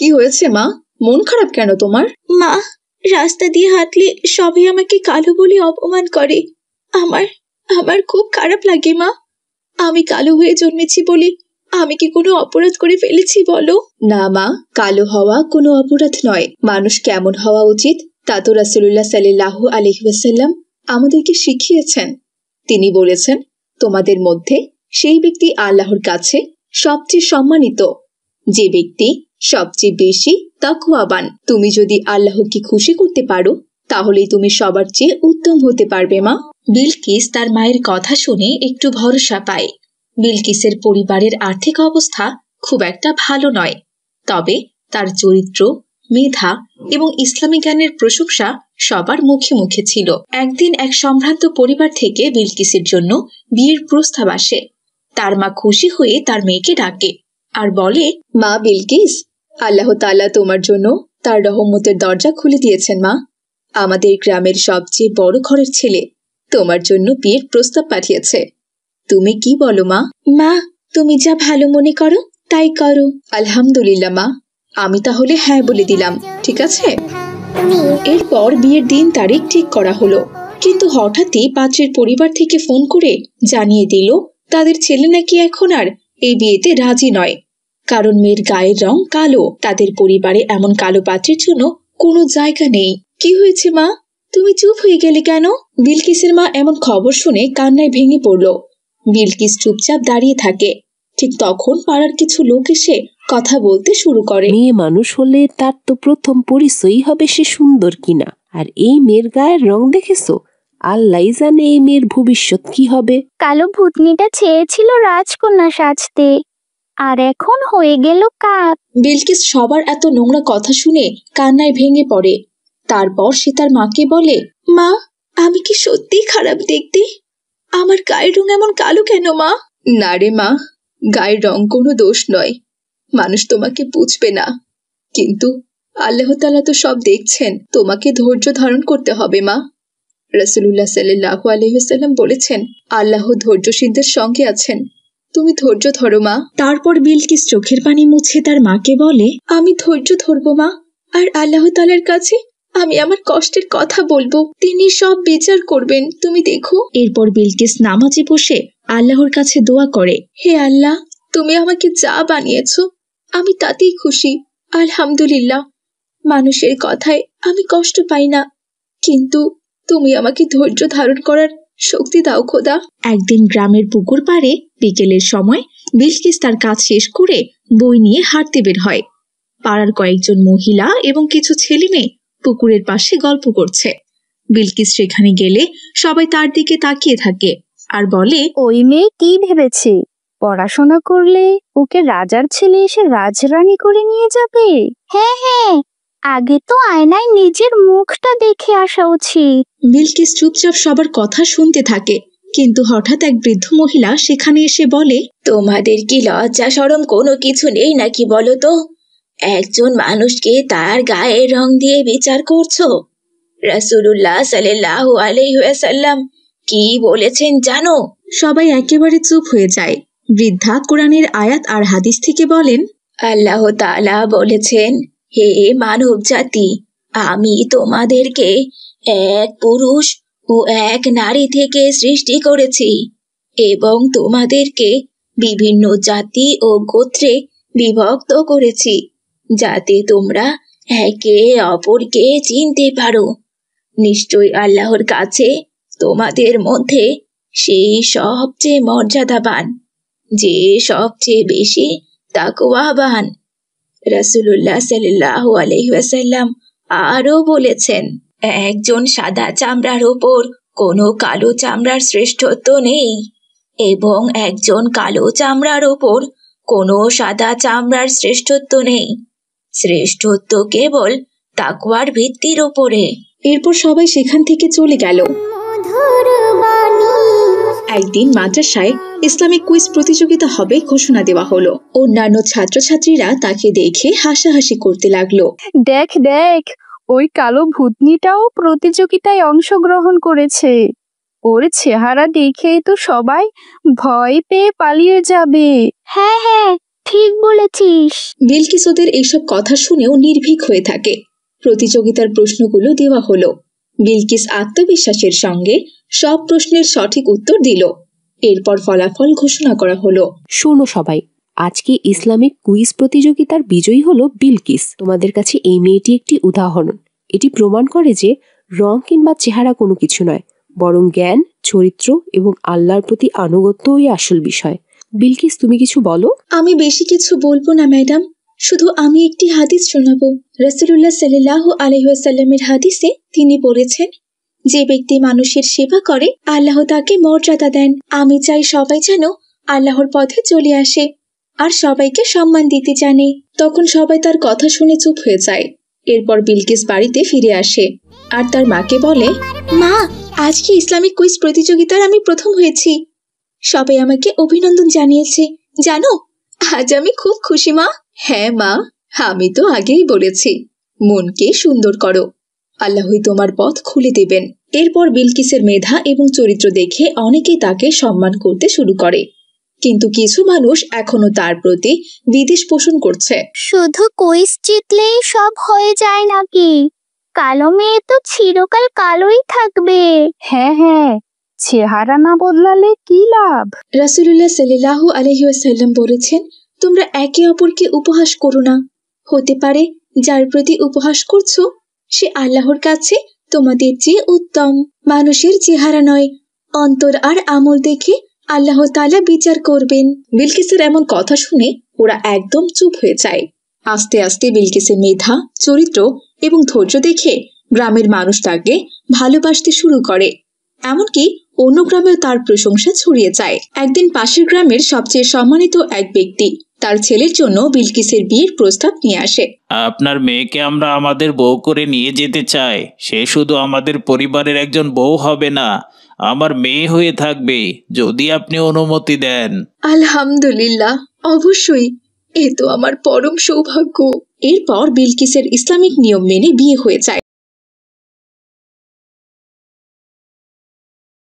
কি হয়েছে মা? মন খারাপ কেন তোমার? মা, রাস্তা দিয়ে হাঁটলে সবাই আমাকে কালো বলে অপমান করে। আমার আমার খুব খারাপ লাগে মা। আমি কালো হয়ে জন্মেছি বলে আমি কি কোনো অপরাধ করে ফেলেছি বলো? না মা, কালো হওয়া কোনো অপরাধ নয়। মানুষ কেমন হওয়া উচিত তা তো রাসূলুল্লাহ সাল্লাল্লাহু আলাইহি ওয়াসাল্লাম আমাদেরকে শিখিয়েছেন। তিনি বলেছেন, তোমাদের মধ্যে সেই ব্যক্তি আল্লাহর কাছে সবচেয়ে সম্মানিত যে ব্যক্তি সবচেয়ে বেশি তাকওয়াবান। তুমি যদি আল্লাহকে খুশি করতে পারো তাহলেই তুমি সবার চেয়ে উত্তম হতে পারবে মা। বিলকিস তার মায়ের কথা শুনে একটু ভরসা পায়। বিলকিসের পরিবারের আর্থিক অবস্থা খুব একটা ভালো নয়, তবে তার চরিত্র, মেধা এবং ইসলামী জ্ঞানের প্রশংসা সবার মুখে মুখে ছিল। একদিন এক সম্ভ্রান্ত পরিবার থেকে বিলকিসের জন্য বিয়ের প্রস্তাব আসে। তার মা খুশি হয়ে তার মেয়েকে ডাকে আর বলে, মা বিলকিস, আল্লাহ তাআলা তোমার জন্য তার রহমতের দরজা খুলে দিয়েছেন মা। আমাদের গ্রামের সবচেয়ে বড় ঘরের ছেলে তোমার জন্য বিয়ের প্রস্তাব পাঠিয়েছে। তুমি কি বলো মা? মা, তুমি যা ভালো মনে করো তাই করো। আলহামদুলিল্লাহ মা, আমি তাহলে হ্যাঁ বলে দিলাম, ঠিক আছে। এরপর বিয়ের দিন তারিখ ঠিক করা হলো, কিন্তু হঠাৎই পাত্রের পরিবার থেকে ফোন করে জানিয়ে দিল তাদের ছেলে নাকি এখন আর এই বিয়েতে রাজি নয়, কারণ মেয়ের গায়ের রং কালো। তাদের পরিবারে এমন কালো পাত্রের জন্য কোনো জায়গা নেই। কি হয়েছে মা, তুমি চুপ হয়ে গেলে কেন? বিলকিসের মা এমন খবর শুনে কান্নায় ভেঙে পড়ল। বিলকিস চুপচাপ দাঁড়িয়ে থাকে। ঠিক তখন পাড়ার কিছু লোক এসে কথা বলতে শুরু করে। মেয়ে মানুষ হলে তার তো প্রথম পরিচয়ই হবে সে সুন্দর কিনা। আর এই মেয়ের গায়ের রং দেখেছো? আল্লাহই জানে এই মেয়ের ভবিষ্যৎ কি হবে। কালো ভূতনিটা চেয়েছিল রাজকন্যা সাজতে, আর এখন হয়ে গেল কাক। বিলকিস সবার এত নোংরা কথা শুনে কান্নায় ভেঙে পড়ে। তারপর সে তার মাকে বলে, মা, আমি কি সত্যিই খারাপ দেখতে? আমার গায়ের রং এমন কালো কেন মা? না রে মা, গায়ের রং কোনো দোষ নয়, মানুষ তোমাকে বুঝবে না, কিন্তু আল্লাহ তাআলা তো সব দেখছেন। তোমাকে ধৈর্য ধারণ করতে হবে মা। রাসূলুল্লাহ সাল্লাল্লাহু আলাইহি ওয়াসাল্লাম বলেছেন, আল্লাহ ধৈর্যশীলদের সঙ্গে আছেন। তুমি ধৈর্য ধরো মা। তারপর বিলকিস চোখের পানি মুছে তার মাকে বলে, আমি ধৈর্য ধরবো মা, আর আল্লাহ তাআলার কাছে আমি আমার কষ্টের কথা বলবো, তিনি সব বিচার করবেন, তুমি দেখো। এরপর বিলকিস নামাজে বসে আল্লাহর কাছে দোয়া করে, হে আল্লাহ, তুমি আমাকে যা বানিয়েছো আমি তাতেই খুশি, আলহামদুলিল্লাহ। মানুষের কথায় আমি কষ্ট পাই না, কিন্তু তুমি আমাকে ধৈর্য ধারণ করার শক্তি দাও খোদা। একদিন গ্রামের পুকুর পাড়ে বিকেলের সময় বিলকিস তার কাজ শেষ করে বই নিয়ে হাঁটতে বের হয়। পাড়ার কয়েকজন মহিলা এবং কিছু ছেলে মেয়ে পুকুরের পাশে গল্প করছে। বিলকিস সেখানে গেলে সবাই তার দিকে তাকিয়ে থাকে আর বলে, ওই মেয়ে কি ভেবেছে পড়াশোনা করলে ওকে রাজার ছেলে এসে রাজরানী করে নিয়ে যাবে? হ্যাঁ হ্যাঁ, আগে তো আয়নায় নিজের মুখটা দেখে আসা উচিত। বিলকিস চুপচাপ সবার কথা শুনতে থাকে, কিন্তু হঠাৎ এক বৃদ্ধ মহিলা সেখানে এসে বলে, তোমাদের কি লজ্জা শরম কোনো কিছু নেই নাকি বলো তো? একজন মানুষকে তার গায়ের রং দিয়ে বিচার করছো? রাসূলুল্লাহ সাল্লাল্লাহু আলাইহি ওয়াসাল্লাম কি বলেছেন জানো? সবাই একেবারে চুপ হয়ে যায়। বৃদ্ধা কোরআনের আয়াত আর হাদিস থেকে বলেন, আল্লাহ তাআলা বলেছেন, হে মানব জাতি, আমি তোমাদেরকে এক পুরুষ ও এক নারী থেকে সৃষ্টি করেছি এবং তোমাদেরকে বিভিন্ন জাতি ও গোত্রে বিভক্ত করেছি, যাতে তোমরা একে অপরকে চিনতে পারো। নিশ্চয়ই আল্লাহর কাছে তোমাদের মধ্যে সেই সবচেয়ে মর্যাদাবান, যে সবচেয়ে বেশি তাকওয়াবান। রাসূলুল্লাহ সাল্লাল্লাহু আলাইহি ওয়াসাল্লাম আরো বলেছেন, একজন সাদা চামড়ার ওপর কোনো কালো চামড়ার শ্রেষ্ঠত্ব নেই এবং একজন কালো চামড়ার ওপর কোনো সাদা চামড়ার শ্রেষ্ঠত্ব নেই। শ্রেষ্ঠত্ব কেবল তাকওয়ার ভিত্তির উপরে। এরপর সবাই সেখান থেকে চলে গেল। একদিন মাদ্রাসায় ইসলামিক কুইজ প্রতিযোগিতা হবে ঘোষণা দেওয়া হলো। অন্যান্য ছাত্রছাত্রীরা তাকে দেখে হাসাহাসি করতে লাগলো। দেখ দেখ, ওই কালো ভূতনিটাও প্রতিযোগিতায় অংশগ্রহণ করেছে। ওর চেহারা দেখেই তো সবাই ভয় পেয়ে পালিয়ে যাবে। হ্যাঁ হ্যাঁ, ঠিক বলেছিস। বিলকিস ওদের এইসব কথা শুনেও নির্ভীক হয়ে থাকে। প্রতিযোগিতার প্রশ্নগুলো দেওয়া হলো। বিলকিস আত্মবিশ্বাসের সঙ্গে সব প্রশ্নের সঠিক উত্তর দিল। এরপর ফলাফল ঘোষণা করা হলো। শোনো সবাই, আজকে ইসলামিক কুইজ প্রতিযোগিতার বিজয়ী হলো বিলকিস। তোমাদের কাছে এই মেয়েটি একটি উদাহরণ। এটি প্রমাণ করে যে রং কিংবা চেহারা কোনো কিছু নয়, বরং জ্ঞান, চরিত্র এবং আল্লাহর প্রতি আনুগত্যই আসল বিষয়। বিলকিস, তুমি কিছু বলো। আমি বেশি কিছু বলবো না ম্যাডাম, শুধু আমি একটি হাদিস শোনাবো। রাসূলুল্লাহ সাল্লাল্লাহু আলাইহি ওয়াসাল্লামের হাদিসে তিনি বলেছেন, যে ব্যক্তি মানুষের সেবা করে আল্লাহ তাকে মর্যাদা দেন। আমি চাই সবাই যেন আল্লাহর পথে চলে আসে আর সবাইকে সম্মান দিতে জানে। তখন সবাই তার কথা শুনে চুপ হয়ে যায়। এরপর বিলকিস বাড়িতে ফিরে আসে আর তার মাকে বলে, মা, আজকে ইসলামিক কুইজ প্রতিযোগিতার আমি প্রথম হয়েছি। সবাই আমাকে অভিনন্দন জানিয়েছে। জানো, আজ আমি খুব খুশি মা। হ্যাঁ মা, আমি তো আগেই বলেছি, মনকে সুন্দর করো, আল্লাহই তোমার পথ খুলে দেবেন। এরপর বিলকিসের মেধা এবং চরিত্র দেখে অনেকেই তাকে সম্মান করতে শুরু করে, কিন্তু কিছু মানুষ এখনো তার প্রতি বিদ্বেষ পোষণ করছে। শুধু কুইজ জিতলেই সব হয়ে যায় নাকি? কালো মেয়ে তো চিরকাল কালোই থাকবে। হ্যাঁ হ্যাঁ, চেহারা না বদলালে কি লাভ? রাসূলুল্লাহ সাল্লাল্লাহু আলাইহি ওয়াসাল্লাম বলেছেন, তোমরা একে অপরকে উপহাস করো না। হতে পারে যার প্রতি উপহাস করছো সে আল্লাহর কাছে তোমাদের চেয়ে উত্তম। মানুষের চেহারা নয়, অন্তর আর আমল দেখে আল্লাহ তাআলা বিচার করবেন। বিলকিসের এমন কথা শুনে ওরা একদম চুপ হয়ে যায়। আস্তে আস্তে বিলকিসের মেধা, চরিত্র এবং ধৈর্য দেখে গ্রামের মানুষ তাকে ভালোবাসতে শুরু করে। এমনকি অন্য গ্রামেও তার প্রশংসা ছড়িয়ে যায়। একদিন পাশের গ্রামের সবচেয়ে সম্মানিত এক ব্যক্তি তার ছেলের জন্য বিলকিসের বিয়ের প্রস্তাব নিয়ে আসে। আপনার মেয়েকে আমরা আমাদের বউ করে নিয়ে যেতে চাই। সে শুধু আমাদের পরিবারের একজন বউ হবে না, আমার মেয়ে হয়ে থাকবে, যদি আপনি অনুমতি দেন। আলহামদুলিল্লাহ, অবশ্যই, এ তো আমার পরম সৌভাগ্য। এরপর বিলকিসের ইসলামিক নিয়ম মেনে বিয়ে হয়ে যায়।